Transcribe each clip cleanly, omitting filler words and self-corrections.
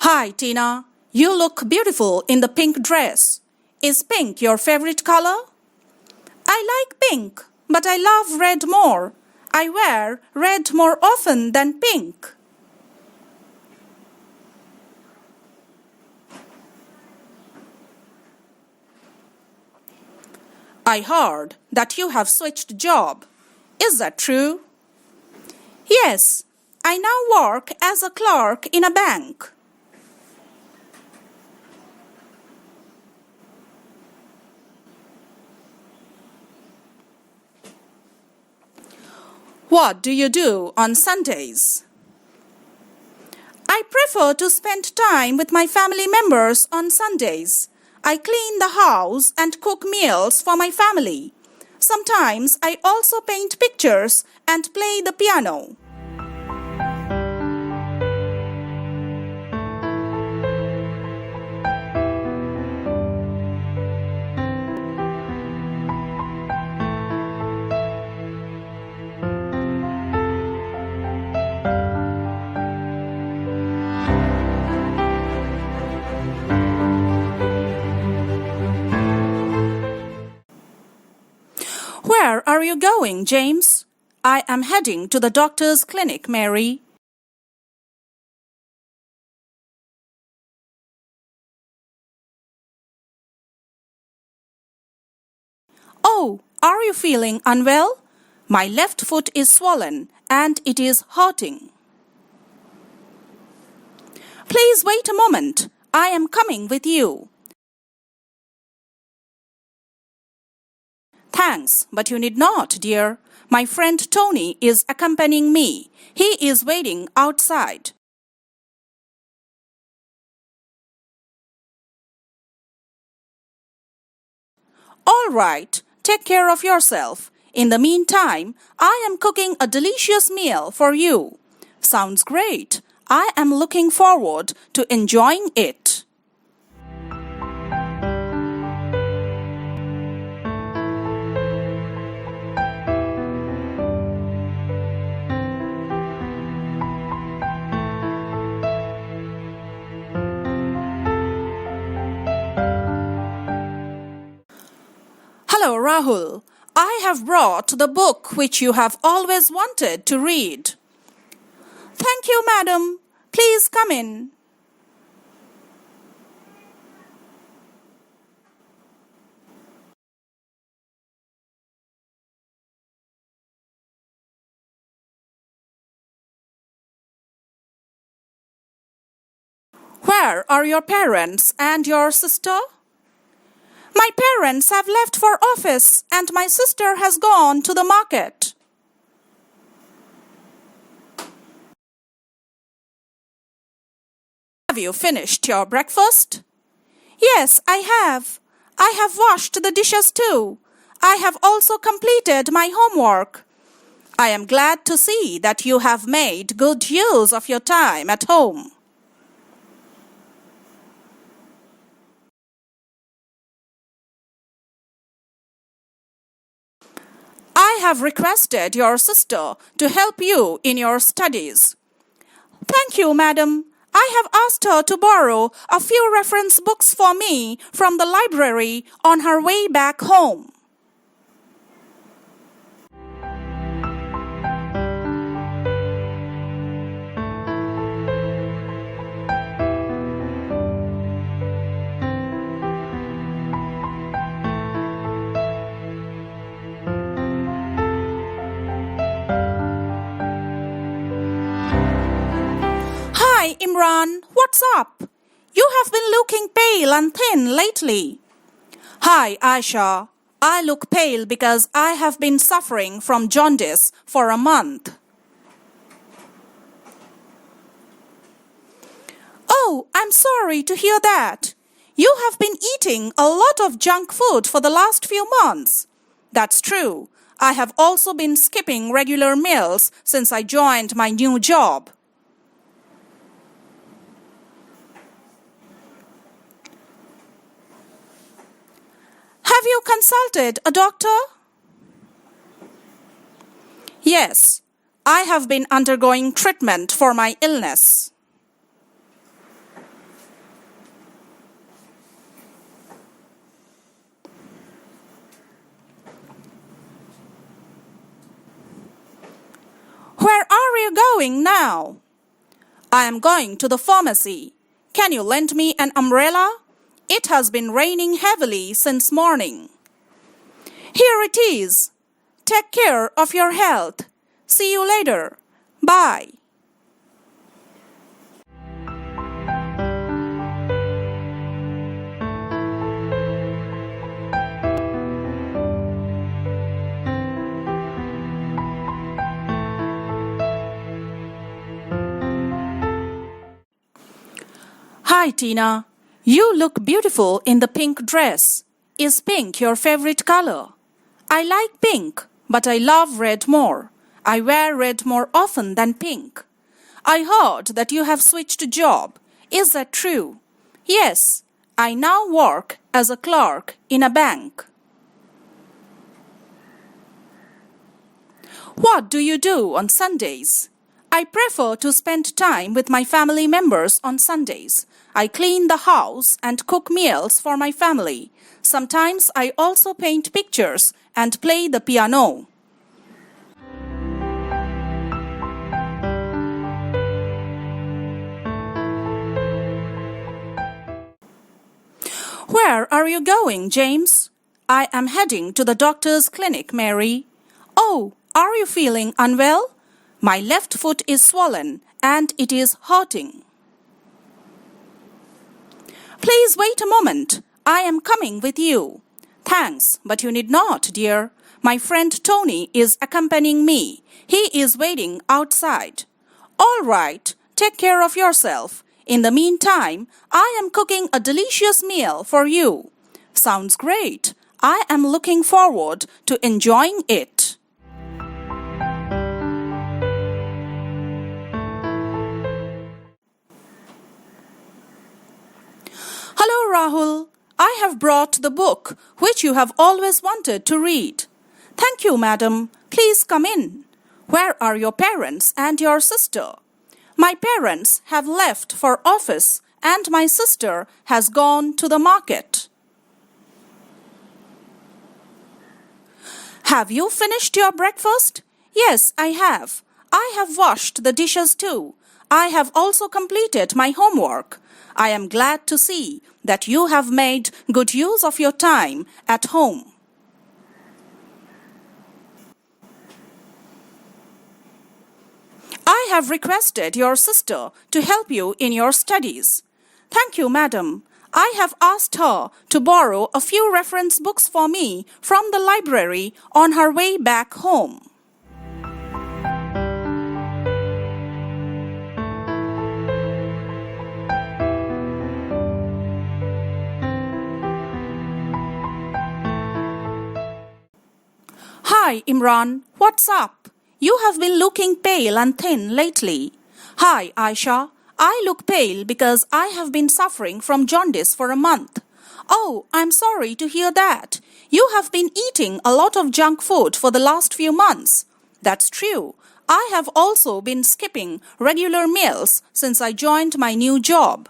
Hi, Tina. You look beautiful in the pink dress. Is pink your favorite color? I like pink, but I love red more. I wear red more often than pink. I heard that you have switched job. Is that true? Yes, I now work as a clerk in a bank. What do you do on Sundays? I prefer to spend time with my family members on Sundays. I clean the house and cook meals for my family. Sometimes I also paint pictures and play the piano. Where are you going, James? I am heading to the doctor's clinic, Mary. Oh, are you feeling unwell? My left foot is swollen and it is hurting. Please wait a moment. I am coming with you. Thanks, but you need not, dear. My friend Tony is accompanying me. He is waiting outside. All right, take care of yourself. In the meantime, I am cooking a delicious meal for you. Sounds great. I am looking forward to enjoying it. Hello, Rahul. I have brought the book which you have always wanted to read. Thank you, madam. Please come in. Where are your parents and your sister? My parents have left for office and my sister has gone to the market. Have you finished your breakfast? Yes, I have. I have washed the dishes too. I have also completed my homework. I am glad to see that you have made good use of your time at home. I have requested your sister to help you in your studies. Thank you, madam. I have asked her to borrow a few reference books for me from the library on her way back home. Hi, Imran. What's up? You have been looking pale and thin lately. Hi, Aisha. I look pale because I have been suffering from jaundice for a month. Oh, I'm sorry to hear that. You have been eating a lot of junk food for the last few months. That's true. I have also been skipping regular meals since I joined my new job. Have you consulted a doctor? Yes, I have been undergoing treatment for my illness. Where are you going now? I am going to the pharmacy. Can you lend me an umbrella? It has been raining heavily since morning. Here it is. Take care of your health. See you later. Bye. Hi, Tina. You look beautiful in the pink dress. Is pink your favorite color? I like pink, but I love red more. I wear red more often than pink. I heard that you have switched a job. Is that true? Yes, I now work as a clerk in a bank. What do you do on Sundays? I prefer to spend time with my family members on Sundays. I clean the house and cook meals for my family. Sometimes I also paint pictures and play the piano. Where are you going, James? I am heading to the doctor's clinic, Mary. Oh, are you feeling unwell? My left foot is swollen and it is hurting. Please wait a moment. I am coming with you. Thanks, but you need not, dear. My friend Tony is accompanying me. He is waiting outside. All right, take care of yourself. In the meantime, I am cooking a delicious meal for you. Sounds great. I am looking forward to enjoying it. Hello, Rahul. I have brought the book which you have always wanted to read. Thank you, madam. Please come in. Where are your parents and your sister? My parents have left for office and my sister has gone to the market. Have you finished your breakfast? Yes, I have. I have washed the dishes too. I have also completed my homework. I am glad to see that you have made good use of your time at home. I have requested your sister to help you in your studies. Thank you, madam. I have asked her to borrow a few reference books for me from the library on her way back home. Hi, Imran. What's up? You have been looking pale and thin lately. Hi, Aisha. I look pale because I have been suffering from jaundice for a month. Oh, I'm sorry to hear that. You have been eating a lot of junk food for the last few months. That's true. I have also been skipping regular meals since I joined my new job.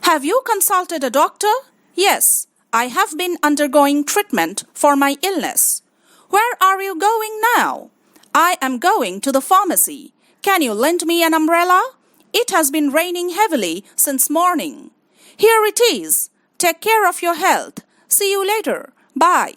Have you consulted a doctor? Yes, I have been undergoing treatment for my illness. Where are you going now? I am going to the pharmacy. Can you lend me an umbrella? It has been raining heavily since morning. Here it is. Take care of your health. See you later. Bye.